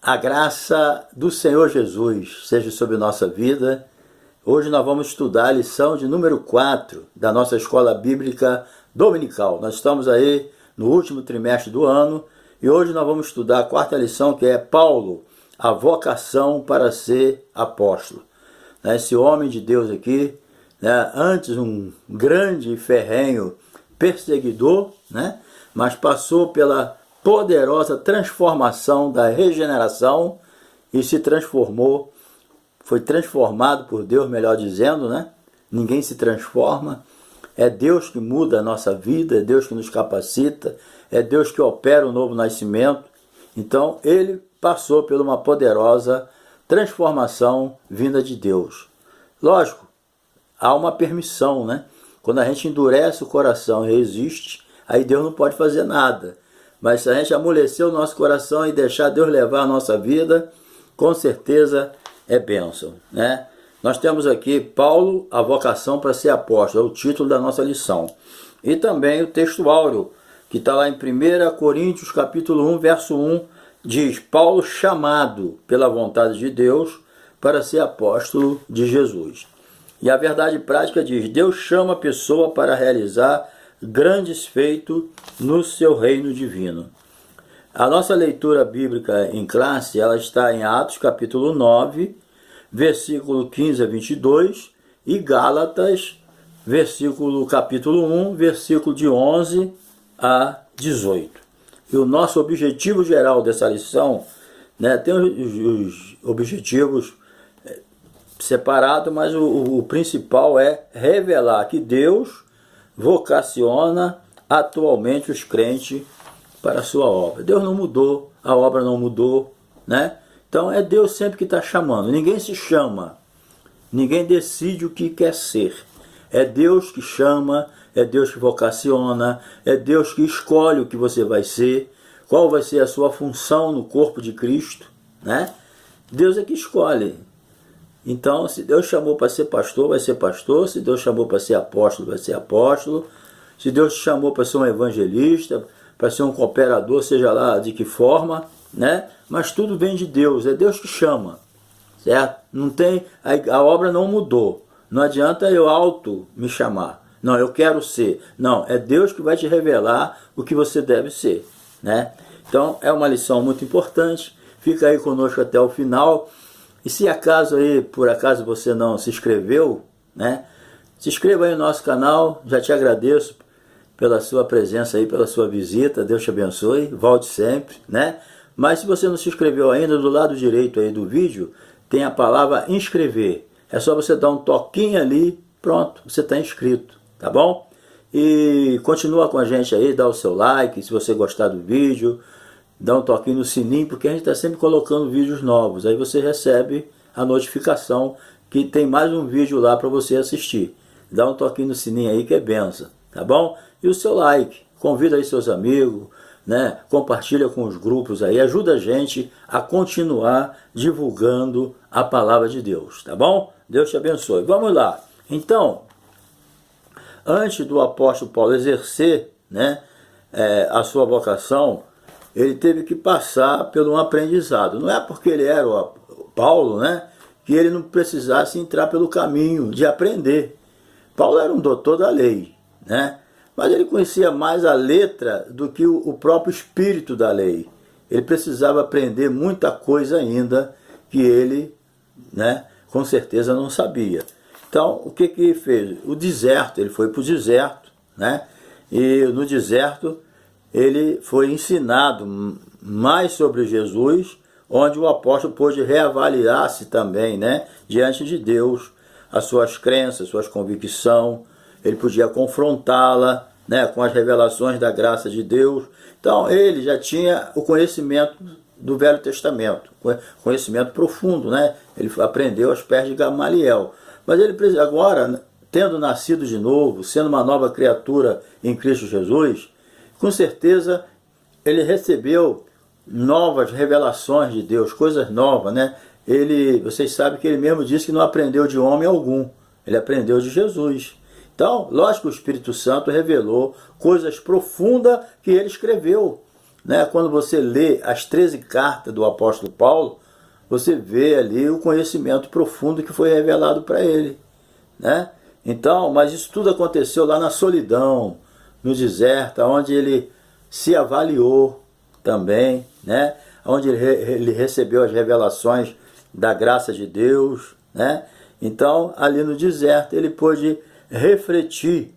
A graça do Senhor Jesus seja sobre nossa vida. Hoje nós vamos estudar a lição de número 4 da nossa escola bíblica dominical. Nós estamos aí no último trimestre do ano e hoje nós vamos estudar a quarta lição, que é Paulo, a vocação para ser apóstolo. Esse homem de Deus aqui, antes um grande e ferrenho perseguidor, mas passou pela poderosa transformação da regeneração e se transformou, foi transformado por Deus, melhor dizendo, Ninguém se transforma, é Deus que muda a nossa vida, é Deus que nos capacita, é Deus que opera o novo nascimento. Então ele passou por uma poderosa transformação vinda de Deus. Lógico, há uma permissão, Quando a gente endurece o coração e resiste, aí Deus não pode fazer nada. Mas se a gente amolecer o nosso coração e deixar Deus levar a nossa vida, com certeza é bênção, Nós temos aqui Paulo, a vocação para ser apóstolo, é o título da nossa lição. E também o texto áureo, que está lá em 1 Coríntios capítulo 1, verso 1, diz: Paulo chamado pela vontade de Deus para ser apóstolo de Jesus. E a verdade prática diz: Deus chama a pessoa para realizar grandes feitos no seu reino divino. A nossa leitura bíblica em classe, ela está em Atos capítulo 9, versículo 15 a 22, e Gálatas, capítulo 1, versículo de 11 a 18. E o nosso objetivo geral dessa lição, tem os objetivos separados, mas o principal é revelar que Deus vocaciona atualmente os crentes para a sua obra. Deus não mudou, a obra não mudou, Então é Deus sempre que está chamando. Ninguém se chama, ninguém decide o que quer ser. É Deus que chama, é Deus que vocaciona, é Deus que escolhe o que você vai ser, qual vai ser a sua função no corpo de Cristo, Deus é que escolhe. Então, se Deus chamou para ser pastor, vai ser pastor. Se Deus chamou para ser apóstolo, vai ser apóstolo. Se Deus chamou para ser um evangelista, para ser um cooperador, seja lá de que forma, Mas tudo vem de Deus, é Deus que chama, certo? Não tem, a obra não mudou. Não adianta eu me chamar. Não, eu quero ser. Não, é Deus que vai te revelar o que você deve ser, Então, é uma lição muito importante. Fica aí conosco até o final. E se por acaso você não se inscreveu, se inscreva aí no nosso canal. Já te agradeço pela sua presença aí, pela sua visita. Deus te abençoe, volte sempre, Mas se você não se inscreveu ainda, do lado direito aí do vídeo, tem a palavra inscrever. É só você dar um toquinho ali, pronto, você está inscrito, tá bom? E continua com a gente aí, dá o seu like, se você gostar do vídeo. Dá um toquinho no sininho, porque a gente está sempre colocando vídeos novos. Aí você recebe a notificação que tem mais um vídeo lá para você assistir. Dá um toquinho no sininho aí que é benção, tá bom? E o seu like, convida aí seus amigos, compartilha com os grupos aí, ajuda a gente a continuar divulgando a palavra de Deus, tá bom? Deus te abençoe. Vamos lá. Então, antes do apóstolo Paulo exercer, a sua vocação, ele teve que passar por um aprendizado. Não é porque ele era o Paulo, que ele não precisasse entrar pelo caminho de aprender. Paulo era um doutor da lei, mas ele conhecia mais a letra do que o próprio espírito da lei. Ele precisava aprender muita coisa ainda que ele, com certeza não sabia. Então, o que ele fez? O deserto, ele foi para o deserto, e no deserto ele foi ensinado mais sobre Jesus, onde o apóstolo pôde reavaliar-se também, diante de Deus, as suas crenças, suas convicções. Ele podia confrontá-la, com as revelações da graça de Deus. Então ele já tinha o conhecimento do Velho Testamento, conhecimento profundo, Ele aprendeu aos pés de Gamaliel. Mas ele agora, tendo nascido de novo, sendo uma nova criatura em Cristo Jesus, com certeza ele recebeu novas revelações de Deus, coisas novas, Vocês sabem que ele mesmo disse que não aprendeu de homem algum, ele aprendeu de Jesus. Então, lógico que o Espírito Santo revelou coisas profundas que ele escreveu. né? Quando você lê as 13 cartas do apóstolo Paulo, você vê ali o conhecimento profundo que foi revelado para ele, né? Então, mas isso tudo aconteceu lá na solidão, no deserto, onde ele se avaliou também, né? Onde ele recebeu as revelações da graça de Deus, né? Então, ali no deserto, ele pôde refletir,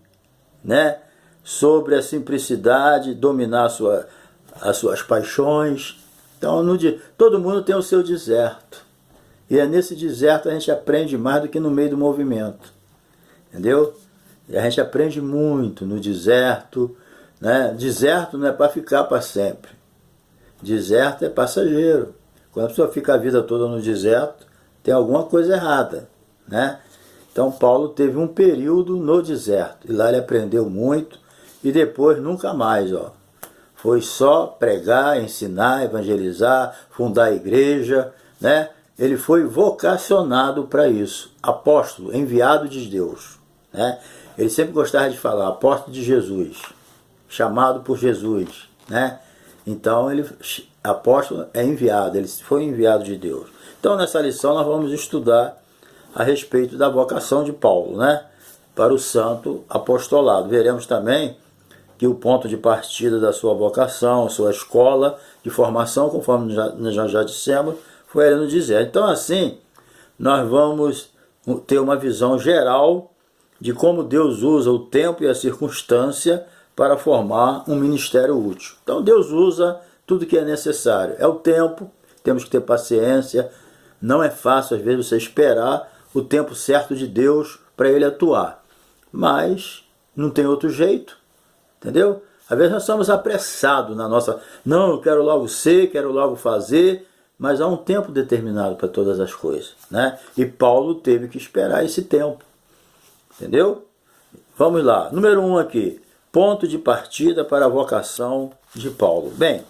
né, sobre a simplicidade, dominar as suas paixões. Então, todo mundo tem o seu deserto. E é nesse deserto a gente aprende mais do que no meio do movimento. Entendeu? E a gente aprende muito no deserto, né? Deserto não é para ficar para sempre. Deserto é passageiro. Quando a pessoa fica a vida toda no deserto, tem alguma coisa errada, né? Então Paulo teve um período no deserto. E lá ele aprendeu muito. E depois nunca mais, ó. Foi só pregar, ensinar, evangelizar, fundar a igreja, né? Ele foi vocacionado para isso. Apóstolo, enviado de Deus, né? Ele sempre gostava de falar, apóstolo de Jesus, chamado por Jesus, né? Então, apóstolo é enviado, ele foi enviado de Deus. Então, nessa lição, nós vamos estudar a respeito da vocação de Paulo, né? Para o santo apostolado. Veremos também que o ponto de partida da sua vocação, sua escola de formação, conforme já dissemos, foi ali no deserto. Então, assim, nós vamos ter uma visão geral de como Deus usa o tempo e a circunstância para formar um ministério útil. Então, Deus usa tudo que é necessário. É o tempo, temos que ter paciência. Não é fácil, às vezes, você esperar o tempo certo de Deus para Ele atuar. Mas não tem outro jeito. Entendeu? Às vezes nós somos apressados na nossa... Não, eu quero logo ser, quero logo fazer, mas há um tempo determinado para todas as coisas, né? E Paulo teve que esperar esse tempo. Entendeu? Vamos lá. Número 1 aqui. Ponto de partida para a vocação de Paulo. Bem,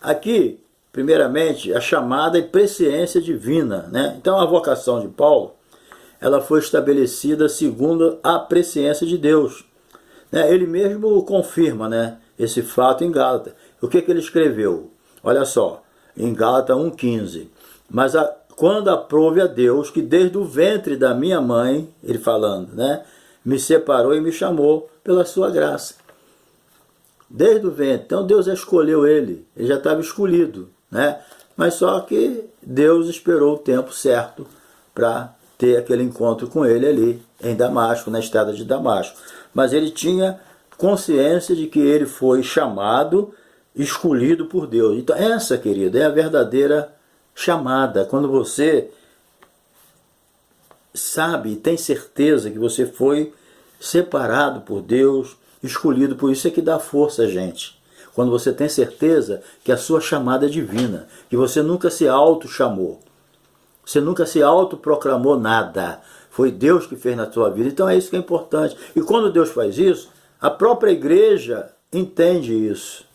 aqui, primeiramente, a chamada e presciência divina, né? Então a vocação de Paulo, ela foi estabelecida segundo a presciência de Deus. Ele mesmo confirma, né, esse fato em Gálatas. O que ele escreveu? Olha só, em Gálatas 1,15. Mas quando aprove a Deus que desde o ventre da minha mãe, ele falando, né, me separou e me chamou pela sua graça. Desde o ventre. Então Deus escolheu ele já estava escolhido, né? Mas só que Deus esperou o tempo certo para ter aquele encontro com ele ali em Damasco, na estrada de Damasco. Mas ele tinha consciência de que ele foi chamado, escolhido por Deus. Então essa, querida, é a verdadeira chamada. Quando você sabe, tem certeza que você foi separado por Deus, escolhido por isso, é que dá força a gente. Quando você tem certeza que a sua chamada é divina, que você nunca se auto-chamou, você nunca se autoproclamou nada. Foi Deus que fez na sua vida. Então é isso que é importante. E quando Deus faz isso, a própria igreja entende isso.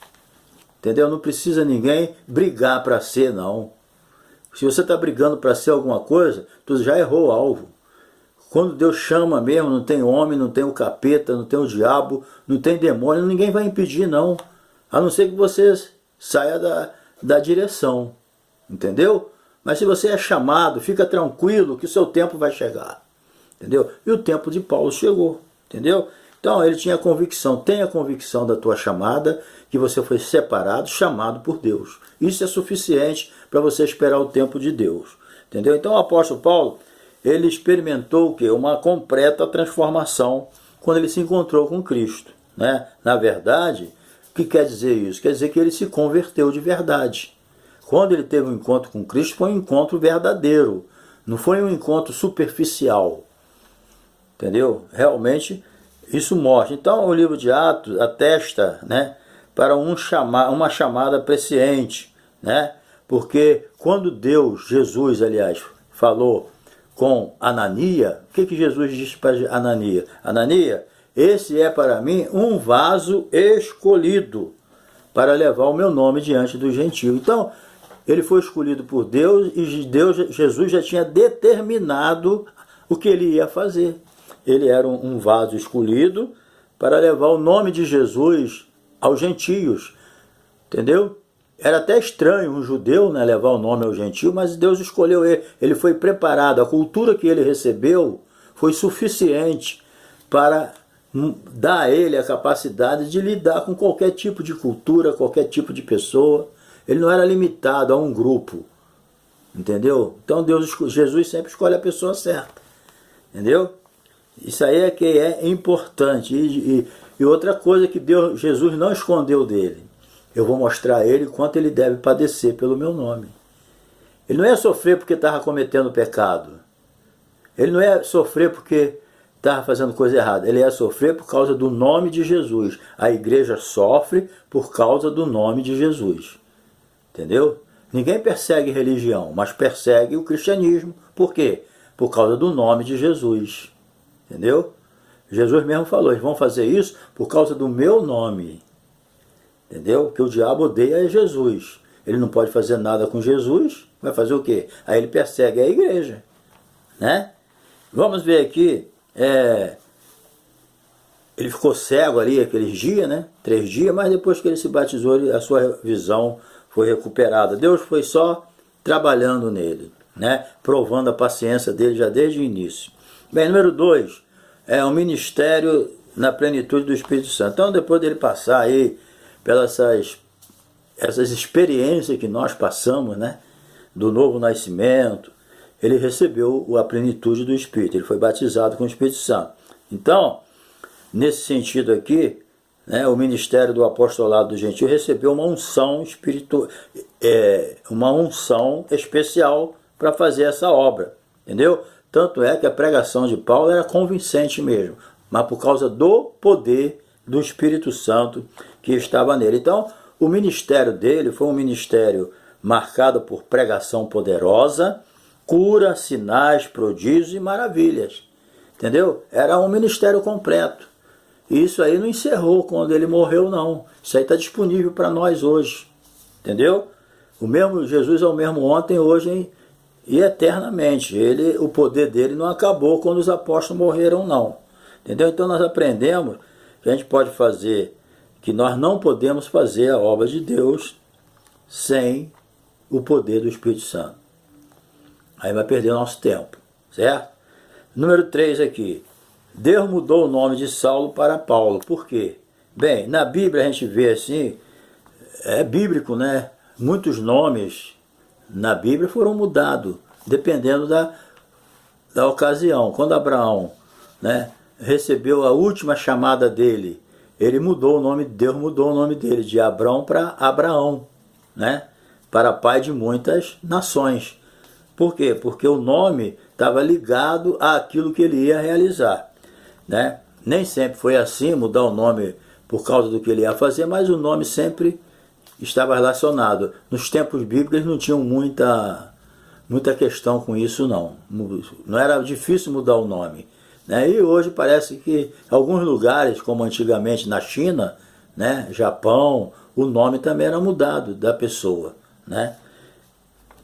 Entendeu? Não precisa ninguém brigar para ser, não. Se você está brigando para ser alguma coisa, tu já errou o alvo. Quando Deus chama mesmo, não tem homem, não tem o capeta, não tem o diabo, não tem demônio, ninguém vai impedir, não. A não ser que você saia da direção. Entendeu? Mas se você é chamado, fica tranquilo que o seu tempo vai chegar. Entendeu? E o tempo de Paulo chegou. Entendeu? Então ele tinha convicção. Tenha convicção da tua chamada, que você foi separado, chamado por Deus. Isso é suficiente para você esperar o tempo de Deus. Entendeu? Então o apóstolo Paulo, ele experimentou o quê? Uma completa transformação quando ele se encontrou com Cristo, né? Na verdade, o que quer dizer isso? Quer dizer que ele se converteu de verdade. Quando ele teve um encontro com Cristo, foi um encontro verdadeiro. Não foi um encontro superficial. Entendeu? Realmente, isso mostra. Então, o livro de Atos atesta, né, para uma chamada presciente, né? Porque quando Deus, Jesus, aliás, falou com Anania, o que Jesus disse para Anania? Anania, esse é para mim um vaso escolhido para levar o meu nome diante do gentio. Então, ele foi escolhido por Deus e Jesus já tinha determinado o que ele ia fazer. Ele era um vaso escolhido para levar o nome de Jesus aos gentios. entendeu? Era até estranho um judeu, né, levar o nome ao gentio, mas Deus escolheu ele. Ele foi preparado, a cultura que ele recebeu foi suficiente para dar a ele a capacidade de lidar com qualquer tipo de cultura, qualquer tipo de pessoa. Ele não era limitado a um grupo, entendeu? Então Jesus sempre escolhe a pessoa certa, entendeu? Isso aí é que é importante. E outra coisa que Jesus não escondeu dele: eu vou mostrar a ele quanto ele deve padecer pelo meu nome. Ele não ia sofrer porque estava cometendo pecado. Ele não ia sofrer porque estava fazendo coisa errada. Ele ia sofrer por causa do nome de Jesus. A igreja sofre por causa do nome de Jesus. Entendeu? Ninguém persegue religião, mas persegue o cristianismo. Por quê? Por causa do nome de Jesus. Entendeu? Jesus mesmo falou: eles vão fazer isso por causa do meu nome. Entendeu? Que o diabo odeia é Jesus. Ele não pode fazer nada com Jesus. Vai fazer o quê? Aí ele persegue a igreja, né? Vamos ver aqui. Ele ficou cego ali aqueles dias, né? 3 dias, mas depois que ele se batizou, a sua visão foi recuperada. Deus foi só trabalhando nele, né? Provando a paciência dele já desde o início. Bem, número 2 é o ministério na plenitude do Espírito Santo. Então, depois dele passar aí pelas essas experiências que nós passamos, né? Do novo nascimento, ele recebeu a plenitude do Espírito. Ele foi batizado com o Espírito Santo. Então, nesse sentido aqui, né, o ministério do apostolado do gentio recebeu uma unção uma unção especial para fazer essa obra, entendeu? Tanto é que a pregação de Paulo era convincente mesmo, mas por causa do poder do Espírito Santo que estava nele. Então, o ministério dele foi um ministério marcado por pregação poderosa, cura, sinais, prodígios e maravilhas, entendeu? Era um ministério completo. E isso aí não encerrou quando ele morreu, não. Isso aí está disponível para nós hoje, entendeu? O mesmo Jesus é o mesmo ontem, hoje e eternamente. O poder dele não acabou quando os apóstolos morreram, não. Entendeu? Então nós aprendemos que a gente pode fazer, que nós não podemos fazer a obra de Deus sem o poder do Espírito Santo. Aí vai perder o nosso tempo, certo? Número 3 aqui. Deus mudou o nome de Saulo para Paulo. Por quê? Bem, na Bíblia a gente vê assim, é bíblico, né? Muitos nomes na Bíblia foram mudados, dependendo da ocasião. Quando Abraão, né, recebeu a última chamada dele, ele mudou o nome, Deus mudou o nome dele de Abrão para Abraão, né? Para pai de muitas nações. Por quê? Porque o nome estava ligado àquilo que ele ia realizar, né? Nem sempre foi assim, mudar o nome por causa do que ele ia fazer, mas o nome sempre estava relacionado. Nos tempos bíblicos não tinham muita questão com isso, não. Não era difícil mudar o nome, né? E hoje parece que em alguns lugares, como antigamente na China, né, Japão, o nome também era mudado da pessoa, né?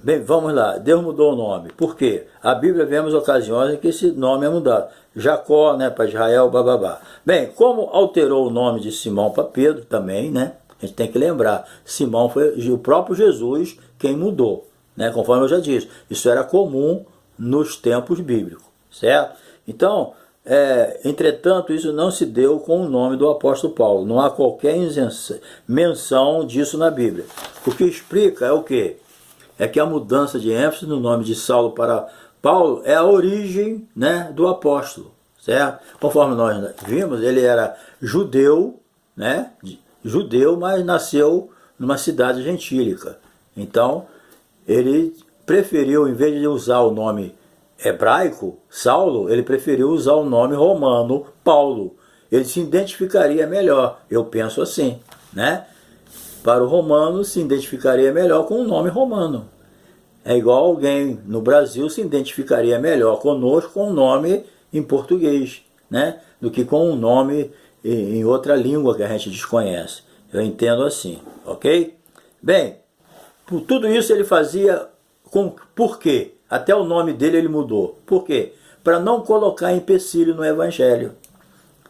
Bem, vamos lá. Deus mudou o nome. Por quê? A Bíblia vemos ocasiões em que esse nome é mudado. Jacó, né, para Israel, bababá. Bem, como alterou o nome de Simão para Pedro também, né? A gente tem que lembrar. Simão foi o próprio Jesus quem mudou, né? Conforme eu já disse. Isso era comum nos tempos bíblicos, certo? Então, entretanto, isso não se deu com o nome do apóstolo Paulo. Não há qualquer menção disso na Bíblia. O que explica é o quê? É que a mudança de ênfase no nome de Saulo para Paulo é a origem, né, do apóstolo, certo? Conforme nós vimos, ele era judeu, né? Judeu, mas nasceu numa cidade gentílica. Então, ele preferiu, em vez de usar o nome hebraico, Saulo, ele preferiu usar o nome romano, Paulo. Ele se identificaria melhor, eu penso assim, né? Para o romano se identificaria melhor com o nome romano. É igual alguém no Brasil se identificaria melhor conosco com o nome em português, né? Do que com um nome em outra língua que a gente desconhece. Eu entendo assim, ok? Bem, por tudo isso ele fazia por quê? Até o nome dele ele mudou. Por quê? Para não colocar empecilho no Evangelho.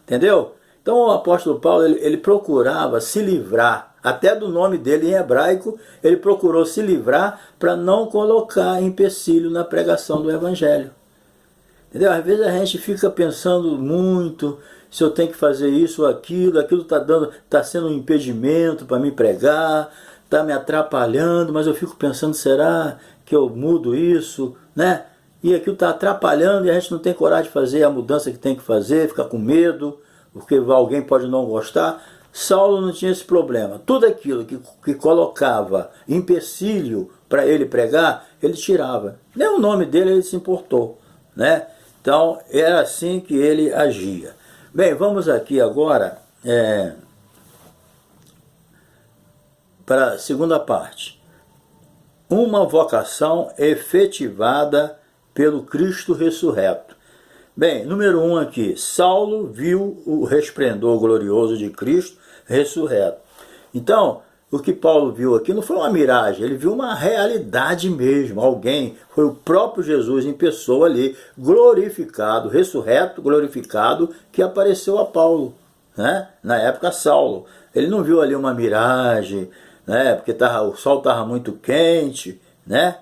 Entendeu? Então o apóstolo Paulo ele procurava se livrar Até do nome dele em hebraico, ele procurou se livrar para não colocar empecilho na pregação do evangelho. Entendeu? Às vezes a gente fica pensando muito se eu tenho que fazer isso ou aquilo está sendo um impedimento para me pregar, está me atrapalhando, mas eu fico pensando, será que eu mudo isso, né? E aquilo está atrapalhando e a gente não tem coragem de fazer a mudança que tem que fazer, fica com medo, porque alguém pode não gostar. Saulo não tinha esse problema. Tudo aquilo que colocava empecilho para ele pregar, ele tirava. Nem o nome dele ele se importou, né? Então, era assim que ele agia. Bem, vamos aqui agora para a segunda parte. Uma vocação efetivada pelo Cristo ressurreto. Bem, número 1 aqui. Saulo viu o resplendor glorioso de Cristo ressurreto. Então, o que Paulo viu aqui não foi uma miragem, ele viu uma realidade mesmo. Alguém, foi o próprio Jesus em pessoa ali, glorificado, ressurreto, glorificado, que apareceu a Paulo, né? Na época Saulo. Ele não viu ali uma miragem, né? Porque o sol estava muito quente, né?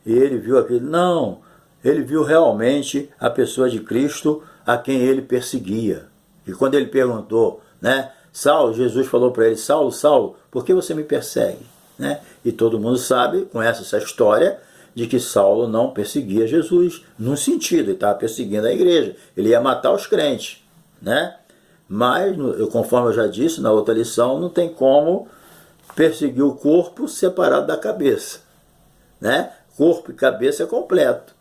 E ele viu aquilo. Não, ele viu realmente a pessoa de Cristo a quem ele perseguia. E quando ele perguntou, né? Saulo, Jesus falou para ele, Saulo, Saulo, por que você me persegue? Né? E todo mundo sabe, conhece essa história, de que Saulo não perseguia Jesus, num sentido, ele estava perseguindo a igreja, ele ia matar os crentes. Né? Mas, conforme eu já disse na outra lição, não tem como perseguir o corpo separado da cabeça. Né? Corpo e cabeça é completo.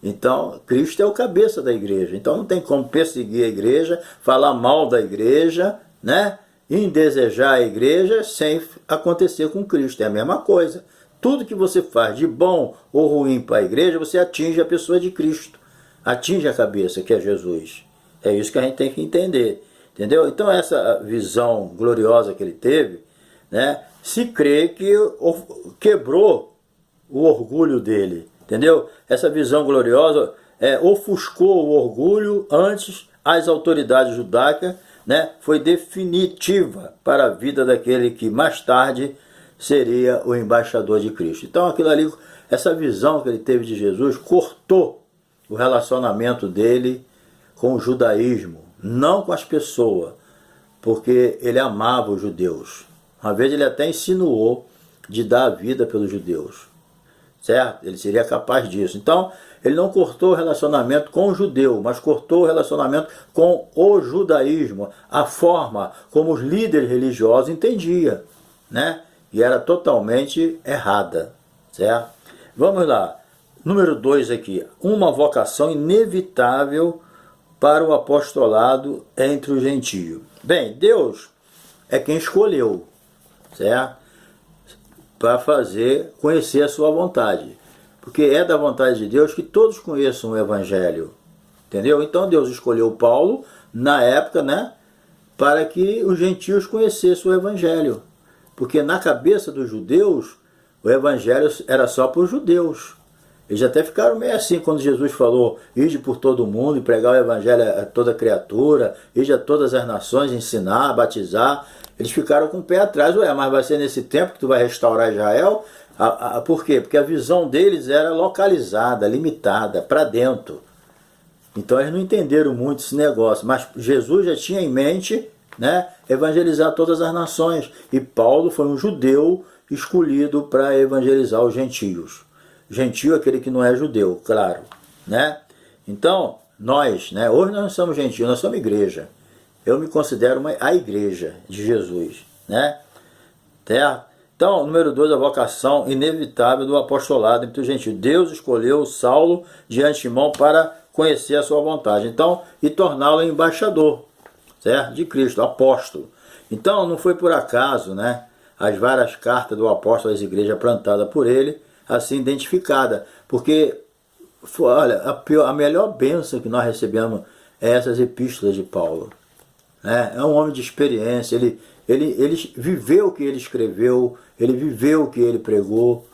Então, Cristo é o cabeça da igreja. Então não tem como perseguir a igreja, falar mal da igreja, né? Indesejar a igreja sem acontecer com Cristo. É a mesma coisa. Tudo que você faz de bom ou ruim para a igreja, você atinge a pessoa de Cristo. Atinge a cabeça, que é Jesus. É isso que a gente tem que entender. Entendeu? Então essa visão gloriosa que ele teve, né? Se crê que quebrou o orgulho dele. Entendeu? Essa visão gloriosa ofuscou o orgulho antes as autoridades judaicas, né? Foi definitiva para a vida daquele que mais tarde seria o embaixador de Cristo. Então aquilo ali, essa visão que ele teve de Jesus cortou o relacionamento dele com o judaísmo, não com as pessoas, porque ele amava os judeus. Uma vez ele até insinuou de dar a vida pelos judeus. Certo? Ele seria capaz disso. Então, ele não cortou o relacionamento com o judeu, mas cortou o relacionamento com o judaísmo, a forma como os líderes religiosos entendiam, né? E era totalmente errada, certo? Vamos lá. Número 2 aqui. Uma vocação inevitável para o apostolado entre os gentios. Bem, Deus é quem escolheu, certo? Para conhecer a sua vontade. Porque é da vontade de Deus que todos conheçam o Evangelho. Entendeu? Então Deus escolheu Paulo, na época, né? Para que os gentios conhecessem o Evangelho. Porque na cabeça dos judeus, o Evangelho era só para os judeus. Eles até ficaram meio assim quando Jesus falou, ide por todo mundo e pregar o Evangelho a toda criatura, ide a todas as nações, ensinar, batizar. Eles ficaram com o pé atrás, mas vai ser nesse tempo que tu vai restaurar Israel? Por quê? Porque a visão deles era localizada, limitada, para dentro. Então eles não entenderam muito esse negócio, mas Jesus já tinha em mente, né, evangelizar todas as nações. E Paulo foi um judeu escolhido para evangelizar os gentios. Gentio é aquele que não é judeu, claro. Né? Então, nós, né, hoje nós não somos gentios, nós somos igreja. Eu me considero a igreja de Jesus, né? Certo? Então, número 2, a vocação inevitável do apostolado entre os gentios. Deus escolheu Saulo de antemão para conhecer a sua vontade. Então, e torná-lo embaixador, certo? De Cristo, apóstolo. Então, não foi por acaso, né? As várias cartas do apóstolo às igrejas plantadas por ele, assim identificada. Porque, olha, a melhor bênção que nós recebemos é essas epístolas de Paulo. É um homem de experiência, ele viveu o que ele escreveu, ele viveu o que ele pregou.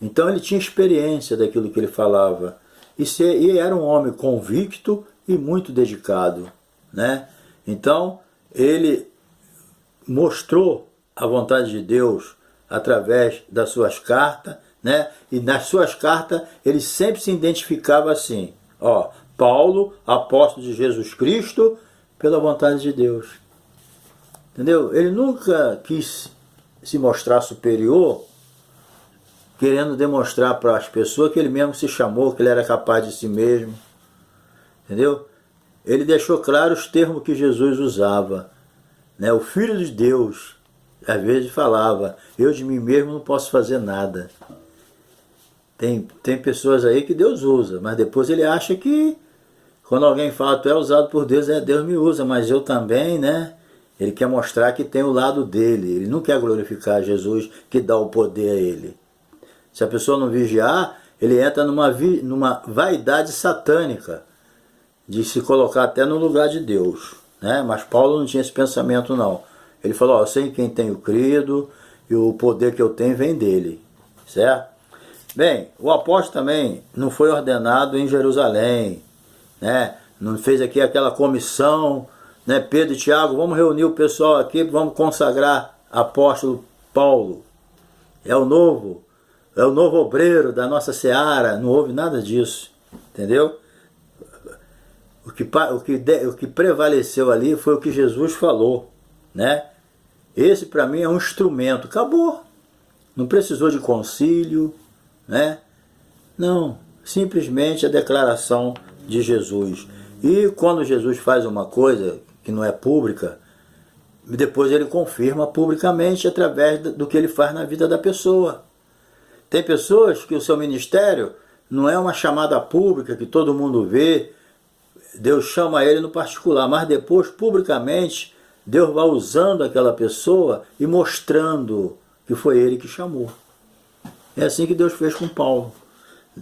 Então ele tinha experiência daquilo que ele falava. E era um homem convicto e muito dedicado. Né? Então ele mostrou a vontade de Deus através das suas cartas, né? E nas suas cartas ele sempre se identificava assim, ó, Paulo, apóstolo de Jesus Cristo, pela vontade de Deus. Entendeu? Ele nunca quis se mostrar superior, querendo demonstrar para as pessoas que ele mesmo se chamou, que ele era capaz de si mesmo. Entendeu? Ele deixou claro os termos que Jesus usava, né? O Filho de Deus, às vezes falava, eu de mim mesmo não posso fazer nada. Tem pessoas aí que Deus usa, mas depois ele acha que quando alguém fala, tu é usado por Deus, Deus me usa, mas eu também, né? Ele quer mostrar que tem o lado dele, ele não quer glorificar Jesus que dá o poder a ele. Se a pessoa não vigiar, ele entra numa vaidade satânica, de se colocar até no lugar de Deus, né? Mas Paulo não tinha esse pensamento não. Ele falou, ó, eu sei em quem tenho crido e o poder que eu tenho vem dele, certo? Bem, o apóstolo também não foi ordenado em Jerusalém, né? Não fez aqui aquela comissão, né? Pedro e Tiago, vamos reunir o pessoal aqui, vamos consagrar apóstolo Paulo. É o novo obreiro da nossa seara, não houve nada disso, entendeu? O que prevaleceu ali foi o que Jesus falou, né? Esse para mim é um instrumento, acabou. Não precisou de concílio, né? Não, simplesmente a declaração de Jesus. E quando Jesus faz uma coisa que não é pública, depois ele confirma publicamente através do que ele faz na vida da pessoa. Tem pessoas que o seu ministério não é uma chamada pública que todo mundo vê, Deus chama ele no particular, mas depois, publicamente, Deus vai usando aquela pessoa e mostrando que foi ele que chamou. É assim que Deus fez com Paulo.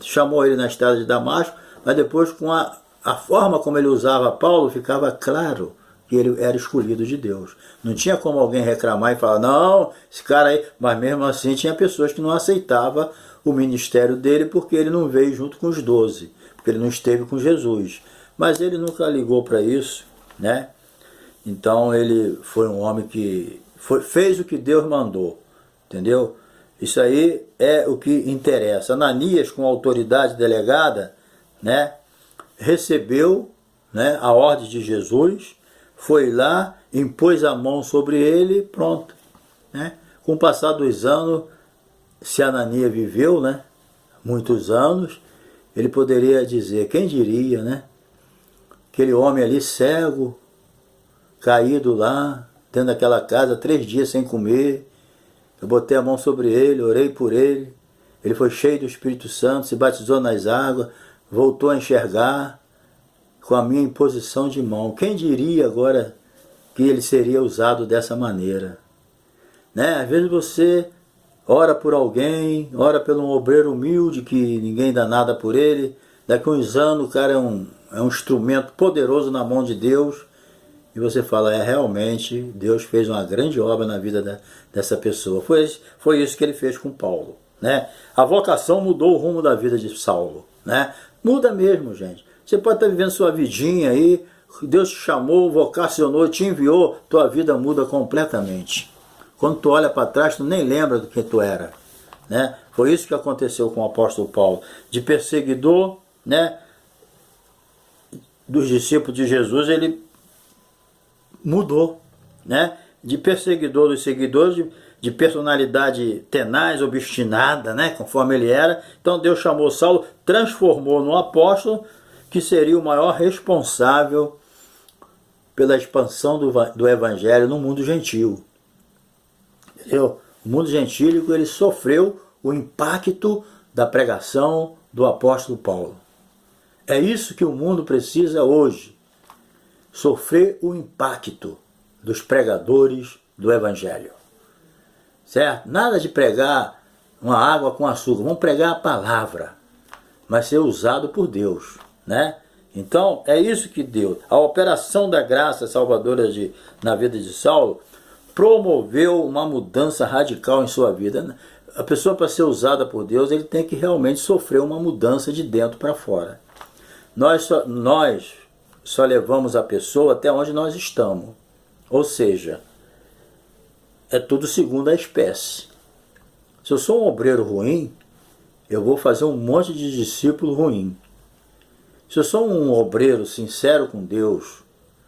Chamou ele na estrada de Damasco, mas depois, com a forma como ele usava Paulo, ficava claro que ele era escolhido de Deus. Não tinha como alguém reclamar e falar, não, esse cara aí... Mas mesmo assim tinha pessoas que não aceitavam o ministério dele porque ele não veio junto com os 12, porque ele não esteve com Jesus. Mas ele nunca ligou para isso, né? Então ele foi um homem que fez o que Deus mandou, entendeu? Isso aí é o que interessa. Ananias, com autoridade delegada, né, recebeu, né, a ordem de Jesus, foi lá, impôs a mão sobre ele, pronto, né? Com o passar dos anos, se Ananias viveu, né, muitos anos, ele poderia dizer, quem diria, né? Aquele homem ali cego, caído lá, dentro daquela casa, 3 dias sem comer. Eu botei a mão sobre ele, orei por ele. Ele foi cheio do Espírito Santo, se batizou nas águas, voltou a enxergar com a minha imposição de mão. Quem diria agora que ele seria usado dessa maneira? Né? Às vezes você ora por alguém, ora por um obreiro humilde que ninguém dá nada por ele. Daqui a uns anos o cara é um instrumento poderoso na mão de Deus. E você fala, realmente, Deus fez uma grande obra na vida dessa pessoa. Foi isso que ele fez com Paulo, né? A vocação mudou o rumo da vida de Saulo, né? Muda mesmo, gente. Você pode estar vivendo sua vidinha aí, Deus te chamou, vocacionou, te enviou, tua vida muda completamente. Quando tu olha para trás, tu nem lembra do que tu era, né? Foi isso que aconteceu com o apóstolo Paulo. De perseguidor, né, dos discípulos de Jesus, ele mudou, né? De perseguidor dos seguidores, de personalidade tenaz, obstinada, né? Conforme ele era. Então Deus chamou Saulo, transformou no apóstolo, que seria o maior responsável pela expansão do evangelho no mundo gentil. Entendeu? O mundo gentílico, ele sofreu o impacto da pregação do apóstolo Paulo. É isso que o mundo precisa hoje. Sofrer o impacto dos pregadores do evangelho. Certo? Nada de pregar uma água com açúcar. Vamos pregar a palavra, mas ser usado por Deus, né? Então, é isso que Deus, a operação da graça salvadora na vida de Saulo, promoveu uma mudança radical em sua vida. A pessoa, para ser usada por Deus, ele tem que realmente sofrer uma mudança de dentro para fora. Nós só levamos a pessoa até onde nós estamos. Ou seja, é tudo segundo a espécie. Se eu sou um obreiro ruim, eu vou fazer um monte de discípulo ruim. Se eu sou um obreiro sincero com Deus,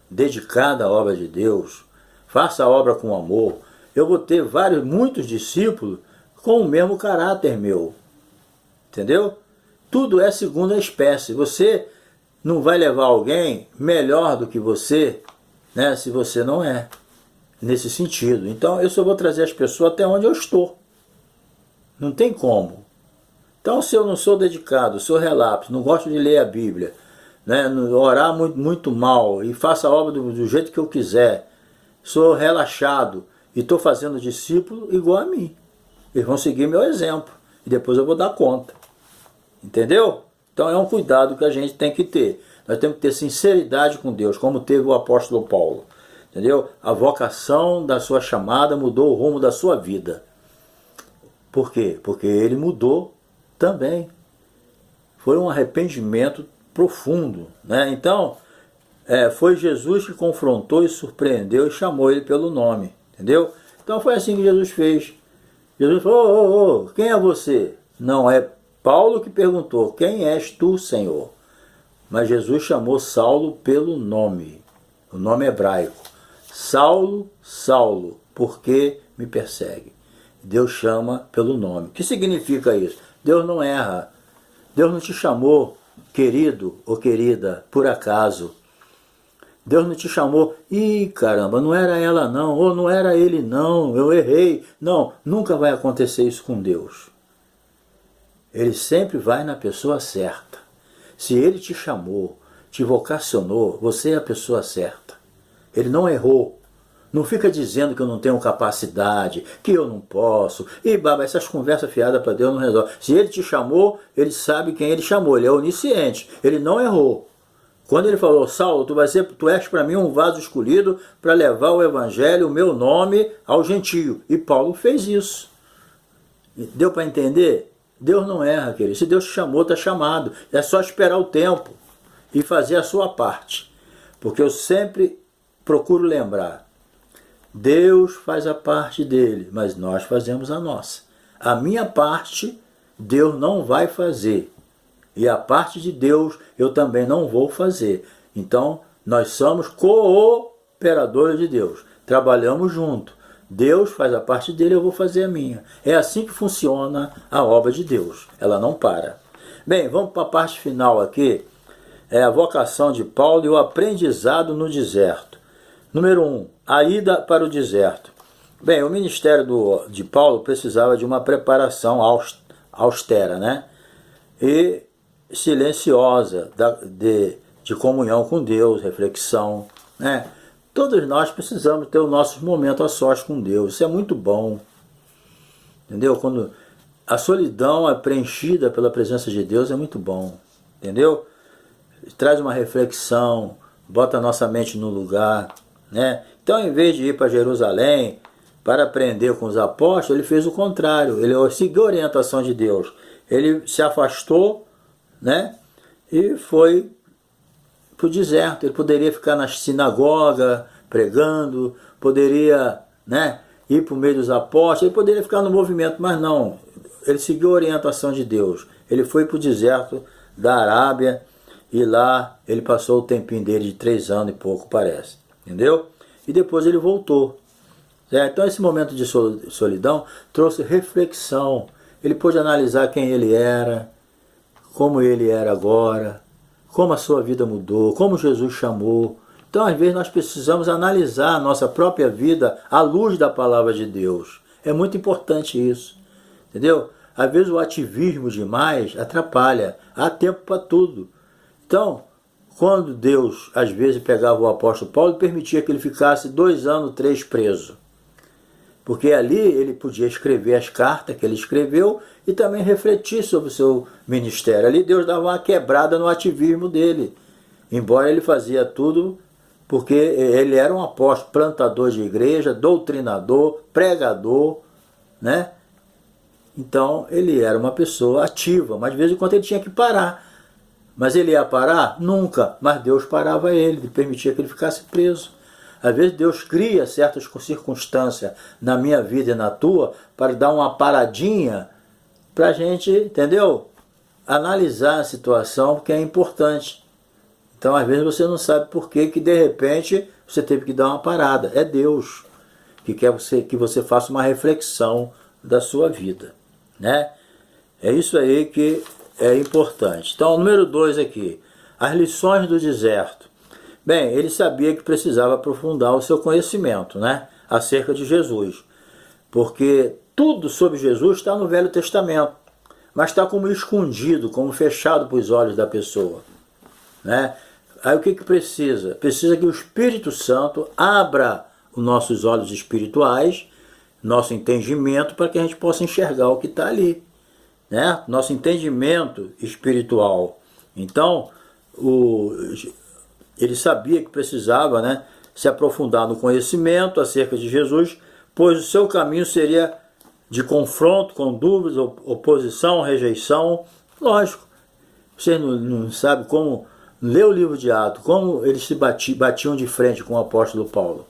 dedicado à obra de Deus, faça a obra com amor, eu vou ter muitos discípulos com o mesmo caráter meu. Entendeu? Tudo é segundo a espécie. Você não vai levar alguém melhor do que você, né, se você não é. Nesse sentido. Então eu só vou trazer as pessoas até onde eu estou. Não tem como. Então, se eu não sou dedicado, sou relapso, não gosto de ler a Bíblia, né, orar muito mal e faço a obra do jeito que eu quiser, sou relaxado e estou fazendo discípulo igual a mim. Eles vão seguir meu exemplo e depois eu vou dar conta. Entendeu? Então é um cuidado que a gente tem que ter. Nós temos que ter sinceridade com Deus, como teve o apóstolo Paulo. Entendeu? A vocação da sua chamada mudou o rumo da sua vida. Por quê? Porque ele mudou também. Foi um arrependimento profundo, né? Então, foi Jesus que confrontou e surpreendeu e chamou ele pelo nome, entendeu? Então foi assim que Jesus fez. Jesus falou, quem é você? Não é Paulo que perguntou, quem és tu, Senhor? Mas Jesus chamou Saulo pelo nome, o nome hebraico. Saulo, Saulo, por que me persegue? Deus chama pelo nome. O que significa isso? Deus não erra. Deus não te chamou, querido ou querida, por acaso. Deus não te chamou, caramba, não era ela não, ou não era ele não, eu errei. Não, nunca vai acontecer isso com Deus. Ele sempre vai na pessoa certa. Se ele te chamou, te vocacionou, você é a pessoa certa. Ele não errou. Não fica dizendo que eu não tenho capacidade, que eu não posso. Essas conversas fiadas para Deus não resolvem. Se ele te chamou, ele sabe quem ele chamou. Ele é onisciente. Ele não errou. Quando ele falou, Saulo, tu és para mim um vaso escolhido para levar o evangelho, o meu nome, ao gentio. E Paulo fez isso. Deu para entender? Deus não erra, querido. Se Deus te chamou, está chamado. É só esperar o tempo e fazer a sua parte. Porque eu sempre procuro lembrar, Deus faz a parte dele, mas nós fazemos a nossa. A minha parte, Deus não vai fazer. E a parte de Deus, eu também não vou fazer. Então, nós somos cooperadores de Deus. Trabalhamos junto. Deus faz a parte dele, eu vou fazer a minha. É assim que funciona a obra de Deus. Ela não para. Bem, vamos para a parte final aqui. É a vocação de Paulo e o aprendizado no deserto. Número 1. A ida para o deserto. Bem, o ministério de Paulo precisava de uma preparação austera, né? E silenciosa, de comunhão com Deus, reflexão, né? Todos nós precisamos ter os nossos momentos a sós com Deus. Isso é muito bom. Entendeu? Quando a solidão é preenchida pela presença de Deus, é muito bom. Entendeu? Traz uma reflexão, bota a nossa mente no lugar, né? Então, em vez de ir para Jerusalém para aprender com os apóstolos, ele fez o contrário. Ele seguiu a orientação de Deus. Ele se afastou, né? E foi para o deserto. Ele poderia ficar na sinagoga pregando, poderia, né, ir para o meio dos apóstolos, ele poderia ficar no movimento, mas não. Ele seguiu a orientação de Deus. Ele foi para o deserto da Arábia e lá ele passou o tempinho dele de 3 anos e pouco, parece. Entendeu? E depois ele voltou. Certo? Então esse momento de solidão trouxe reflexão. Ele pôde analisar quem ele era, como ele era agora, como a sua vida mudou, como Jesus chamou. Então, às vezes, nós precisamos analisar a nossa própria vida à luz da palavra de Deus. É muito importante isso. Entendeu? Às vezes, o ativismo demais atrapalha. Há tempo para tudo. Então, quando Deus, às vezes, pegava o apóstolo Paulo, permitia que ele ficasse 2 anos, 3 preso. Porque ali ele podia escrever as cartas que ele escreveu e também refletir sobre o seu ministério. Ali Deus dava uma quebrada no ativismo dele. Embora ele fazia tudo porque ele era um apóstolo, plantador de igreja, doutrinador, pregador, né? Então ele era uma pessoa ativa, mas de vez em quando ele tinha que parar. Mas ele ia parar? Nunca. Mas Deus parava ele permitia que ele ficasse preso. Às vezes Deus cria certas circunstâncias na minha vida e na tua para dar uma paradinha para a gente, entendeu? Analisar a situação, porque é importante. Então, às vezes você não sabe por que de repente você teve que dar uma parada. É Deus que quer que você faça uma reflexão da sua vida, né? É isso aí que é importante. Então, número 2 aqui, as lições do deserto. Bem, ele sabia que precisava aprofundar o seu conhecimento, né, acerca de Jesus, porque tudo sobre Jesus está no Velho Testamento, mas está como escondido, como fechado para os olhos da pessoa, né? Aí o que precisa? Precisa que o Espírito Santo abra os nossos olhos espirituais, nosso entendimento, para que a gente possa enxergar o que está ali, né? Nosso entendimento espiritual. Então, ele sabia que precisava, né, se aprofundar no conhecimento acerca de Jesus, pois o seu caminho seria de confronto com dúvidas, oposição, rejeição. Lógico, você não sabe como ler o livro de Atos, como eles se batiam de frente com o apóstolo Paulo.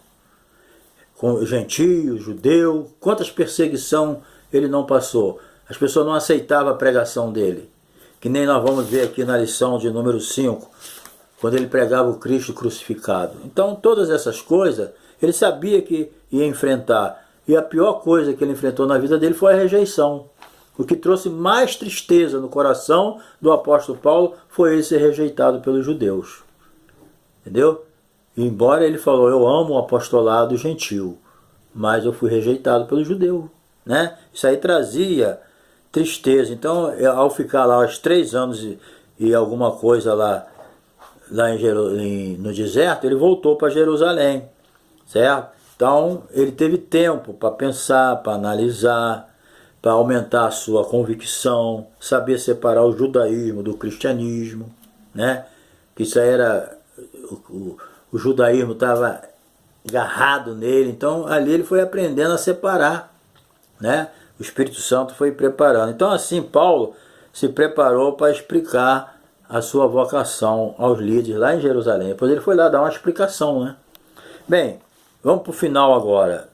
Com gentio, judeu, quantas perseguições ele não passou. As pessoas não aceitavam a pregação dele. Que nem nós vamos ver aqui na lição de número 5, quando ele pregava o Cristo crucificado. Então, todas essas coisas, ele sabia que ia enfrentar. E a pior coisa que ele enfrentou na vida dele foi a rejeição. O que trouxe mais tristeza no coração do apóstolo Paulo foi ele ser rejeitado pelos judeus. Entendeu? E embora ele falou, eu amo o apostolado gentil, mas eu fui rejeitado pelo judeu, né? Isso aí trazia tristeza. Então, ao ficar lá os 3 anos e alguma coisa lá no deserto, ele voltou para Jerusalém, certo? Então, ele teve tempo para pensar, para analisar, para aumentar a sua convicção, saber separar o judaísmo do cristianismo, né? Que isso aí era... O judaísmo estava agarrado nele, então ali ele foi aprendendo a separar, né? O Espírito Santo foi preparando. Então assim, Paulo se preparou para explicar a sua vocação aos líderes lá em Jerusalém. Depois ele foi lá dar uma explicação, né? Bem, vamos para o final agora.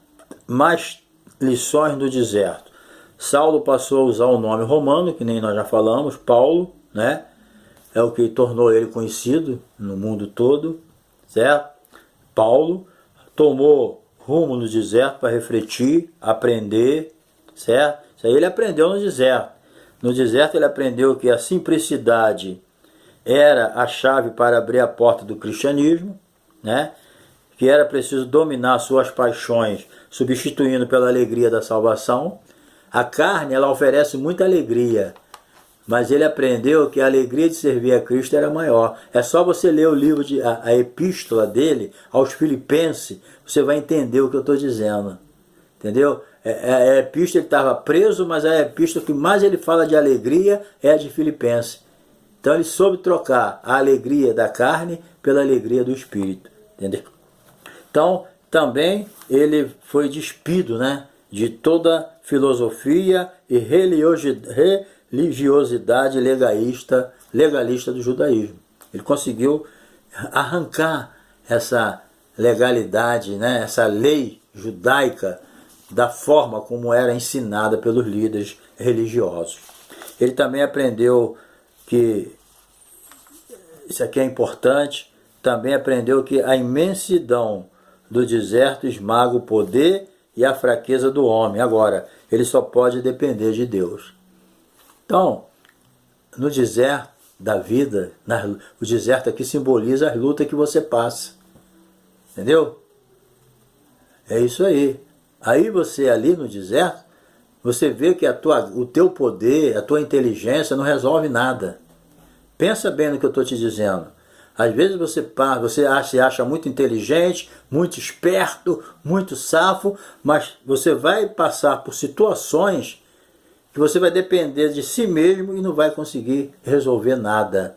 Mais lições do deserto. Saulo passou a usar o nome romano, que nem nós já falamos, Paulo, né? É o que tornou ele conhecido no mundo todo, certo? Paulo tomou rumo no deserto para refletir, aprender, certo? Isso aí ele aprendeu no deserto. No deserto ele aprendeu que a simplicidade era a chave para abrir a porta do cristianismo, né? Que era preciso dominar suas paixões, substituindo pela alegria da salvação. A carne, ela oferece muita alegria, mas ele aprendeu que a alegria de servir a Cristo era maior. É só você ler o livro, a epístola dele aos Filipenses, você vai entender o que eu estou dizendo. Entendeu? A epístola, ele estava preso, mas a epístola que mais ele fala de alegria é a de Filipenses. Então ele soube trocar a alegria da carne pela alegria do Espírito. Entendeu? Então, também ele foi despido, né, de toda filosofia e religiosidade legalista do judaísmo. Ele conseguiu arrancar essa legalidade, né, essa lei judaica da forma como era ensinada pelos líderes religiosos. Ele também aprendeu que, isso aqui é importante, também aprendeu que a imensidão do deserto esmaga o poder e a fraqueza do homem. Agora, ele só pode depender de Deus. Então, no deserto da vida, o deserto aqui simboliza as lutas que você passa. Entendeu? É isso aí. Aí você ali no deserto, você vê que o teu poder, a tua inteligência não resolve nada. Pensa bem no que eu estou te dizendo. Às vezes você se acha muito inteligente, muito esperto, muito safo, mas você vai passar por situações que você vai depender de si mesmo e não vai conseguir resolver nada.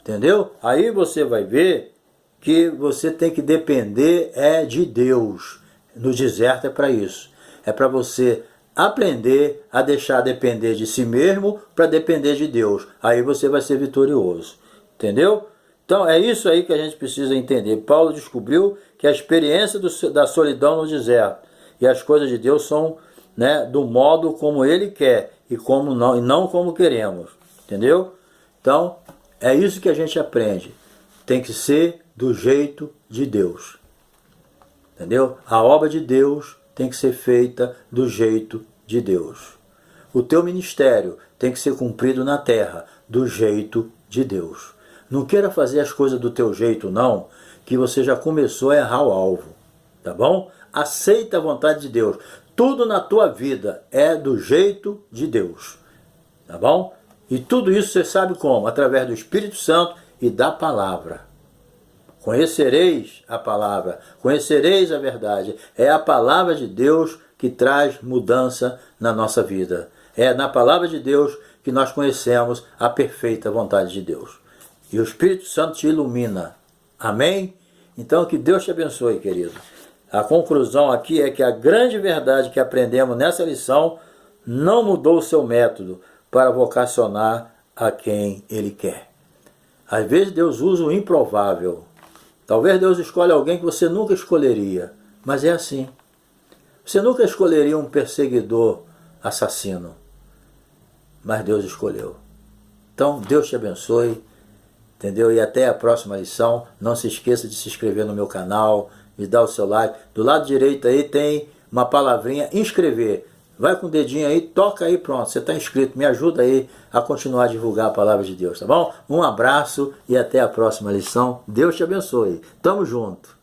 Entendeu? Aí você vai ver que você tem que depender de Deus. No deserto é para isso. É para você aprender a deixar depender de si mesmo para depender de Deus. Aí você vai ser vitorioso. Entendeu? Então é isso aí que a gente precisa entender. Paulo descobriu que a experiência da solidão no deserto e as coisas de Deus são, né, do modo como Ele quer e não como queremos. Entendeu? Então é isso que a gente aprende. Tem que ser do jeito de Deus. Entendeu? A obra de Deus tem que ser feita do jeito de Deus. O teu ministério tem que ser cumprido na terra do jeito de Deus. Não queira fazer as coisas do teu jeito, não, que você já começou a errar o alvo. Tá bom? Aceita a vontade de Deus. Tudo na tua vida é do jeito de Deus. Tá bom? E tudo isso você sabe como? Através do Espírito Santo e da palavra. Conhecereis a palavra, conhecereis a verdade. É a palavra de Deus que traz mudança na nossa vida. É na palavra de Deus que nós conhecemos a perfeita vontade de Deus. E o Espírito Santo te ilumina. Amém? Então que Deus te abençoe, querido. A conclusão aqui é que a grande verdade que aprendemos nessa lição não mudou o seu método para vocacionar a quem Ele quer. Às vezes Deus usa o improvável. Talvez Deus escolha alguém que você nunca escolheria, mas é assim. Você nunca escolheria um perseguidor assassino, mas Deus escolheu. Então, Deus te abençoe, entendeu? E até a próxima lição. Não se esqueça de se inscrever no meu canal, de dar o seu like. Do lado direito aí tem uma palavrinha, inscrever. Vai com o dedinho aí, toca aí, pronto, você está inscrito. Me ajuda aí a continuar a divulgar a palavra de Deus, tá bom? Um abraço e até a próxima lição. Deus te abençoe. Tamo junto.